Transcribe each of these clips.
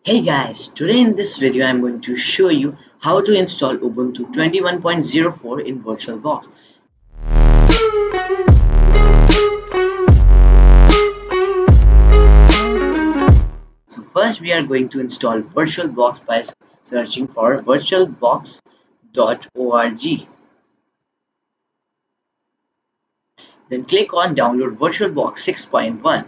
Hey guys, today in this video I'm going to show you how to install Ubuntu 21.04 in Virtualbox. So first we are going to install Virtualbox by searching for virtualbox.org. Then click on download Virtualbox 6.1.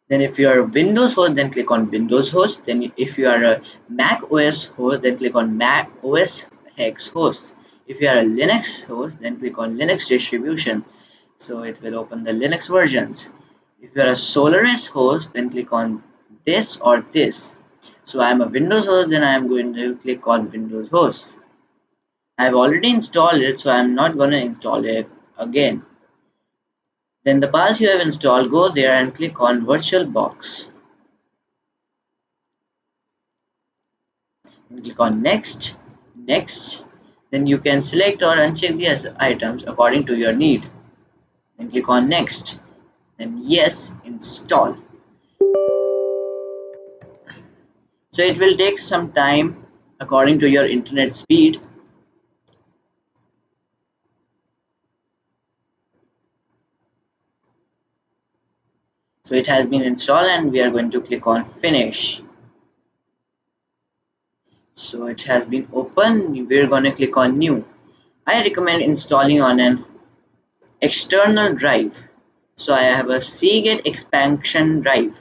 Then if you are a Windows host, then click on Windows host. Then if you are a Mac OS host, then click on Mac OS Hex host. If you are a Linux host, then click on Linux distribution. So it will open the Linux versions. If you are a Solaris host, then click on this or this. So I am a Windows host, then I am going to click on Windows host. I have already installed it, so I am not going to install it again. Then the path you have installed, go there and click on VirtualBox. And click on next. Then you can select or uncheck the items according to your need. Then click on next. Then yes, install. So it will take some time according to your internet speed. So it has been installed and we are going to click on finish. So it has been opened. We're going to click on new. I recommend installing on an external drive. So I have a Seagate expansion drive.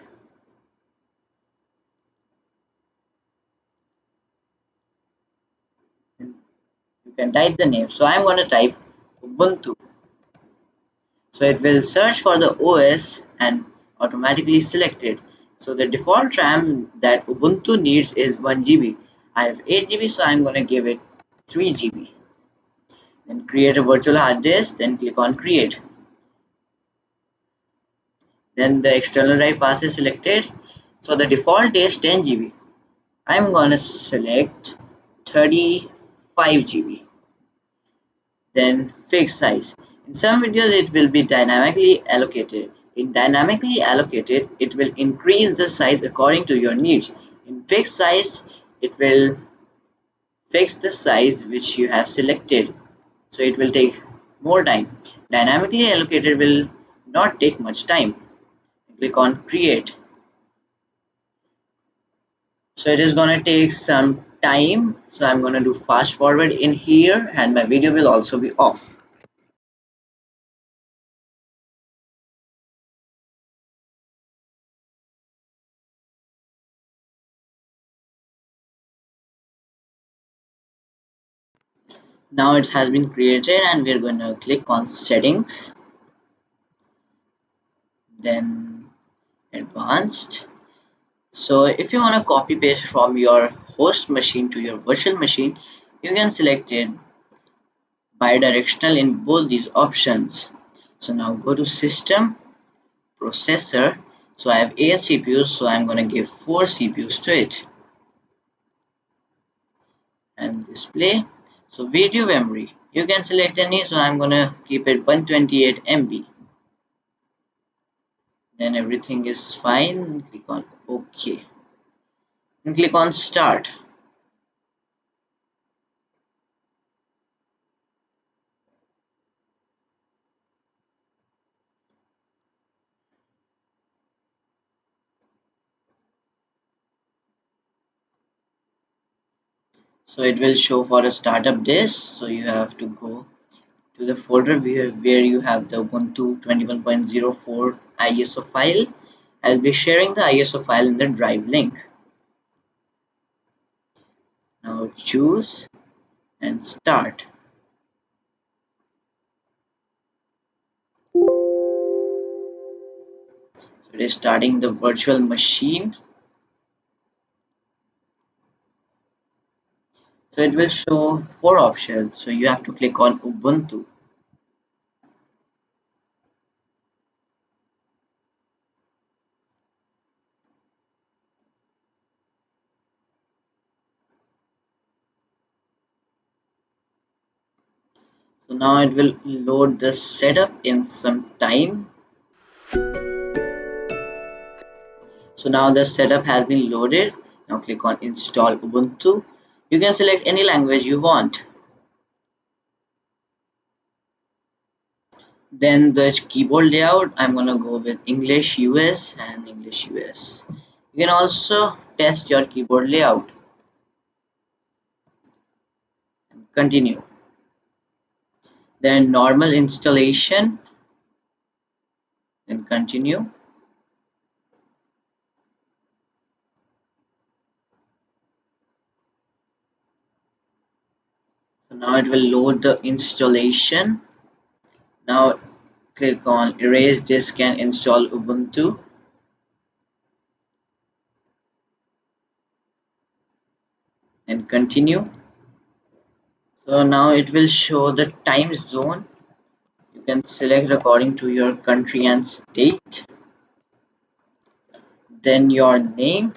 You can type the name. So I'm going to type Ubuntu. So it will search for the OS and automatically select it. So the default RAM that Ubuntu needs is 1 GB. I have 8 GB, so I'm going to give it 3 GB. Then create a virtual hard disk, then click on create. Then the external drive path is selected. So the default is 10 GB. I'm going to select 35 GB. Then fixed size. In some videos it will be dynamically allocated. In dynamically allocated, it will increase the size according to your needs. In fixed size, it will fix the size which you have selected. So it will take more time. Dynamically allocated will not take much time. Click on create. So it is going to take some time. So I'm going to do fast forward in here and my video will also be off. Now it has been created and we're going to click on settings, then advanced. So if you want to copy paste from your host machine to your virtual machine, you can select it bidirectional in both these options. So now go to system, processor. So I have 8 CPUs, so I'm going to give 4 CPUs to it. And display. So video memory, you can select any, so I'm going to keep it 128 MB. Then everything is fine. Click on OK and click on start. So it will show for a startup disk, so you have to go to the folder where you have the Ubuntu 21.04 ISO file. I'll be sharing the ISO file in the drive link. Now choose and start. So it is starting the virtual machine. So it will show 4 options. So you have to click on Ubuntu. So now it will load the setup in some time. So So now the setup has been loaded. Now click on install Ubuntu. You can select any language you want. Then the keyboard layout, I'm gonna go with English US and English US. You can also test your keyboard layout. Continue. Then normal installation, then continue. So now it will load the installation. Now click on erase disk and install Ubuntu. And continue. So now it will show the time zone. You can select according to your country and state. Then your name.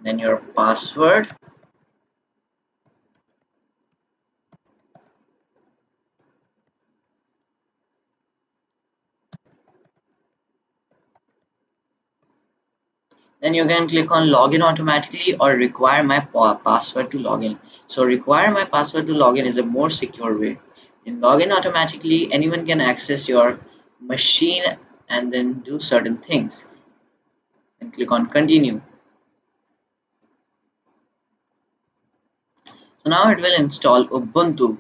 Then your password. Then you can click on login automatically or require my password to login. So require my password to login is a more secure way. In login automatically, anyone can access your machine and then do certain things. And click on continue. So now it will install Ubuntu.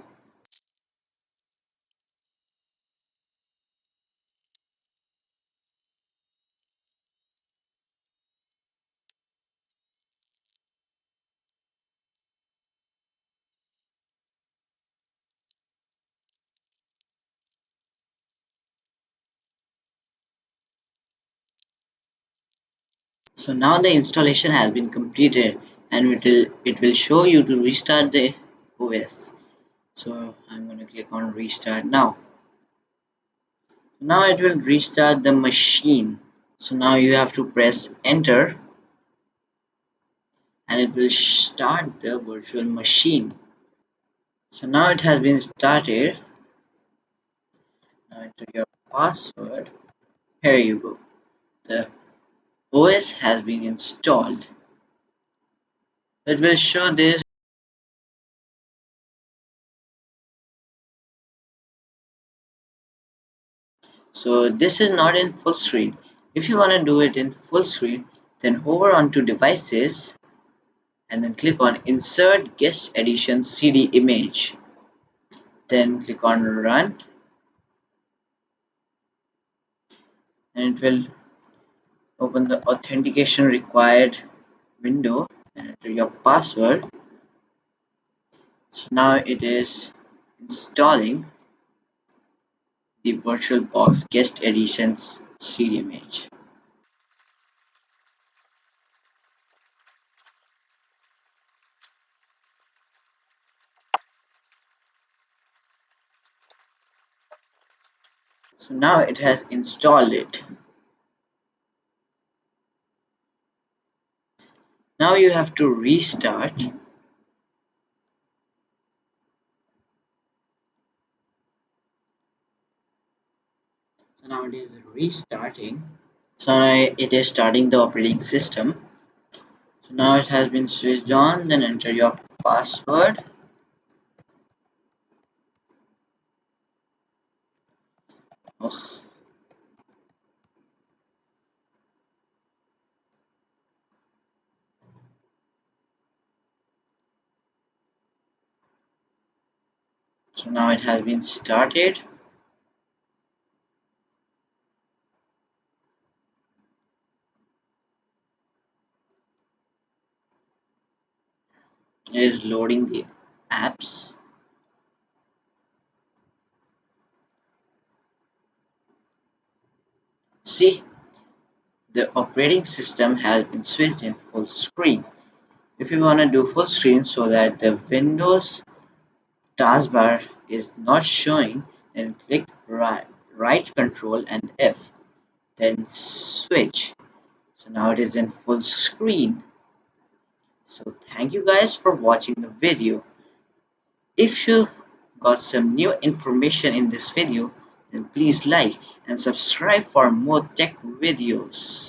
So now the installation has been completed and it will show you to restart the OS. So I'm going to click on restart now. Now it will restart the machine. So now you have to press enter and it will start the virtual machine. So now it has been started. Now enter your password. Here you go. The OS has been installed. It will show this. So this is not in full screen. If you want to do it in full screen, then hover onto devices and then click on insert guest edition CD image. Then click on run and it will open the authentication required window and enter your password. So now it is installing the Virtualbox guest editions CD image. So now it has installed it. Now you have to restart. So now it is restarting. So now it is starting the operating system. So now it has been switched on. Then enter your password. Oh, so now it has been started. It is loading the apps. See, the operating system has been switched in full screen. If you want to do full screen so that the Windows taskbar is not showing, then click right control and F, then switch. So now it is in full screen. So thank you guys for watching the video. If you got some new information in this video, then please like and subscribe for more tech videos.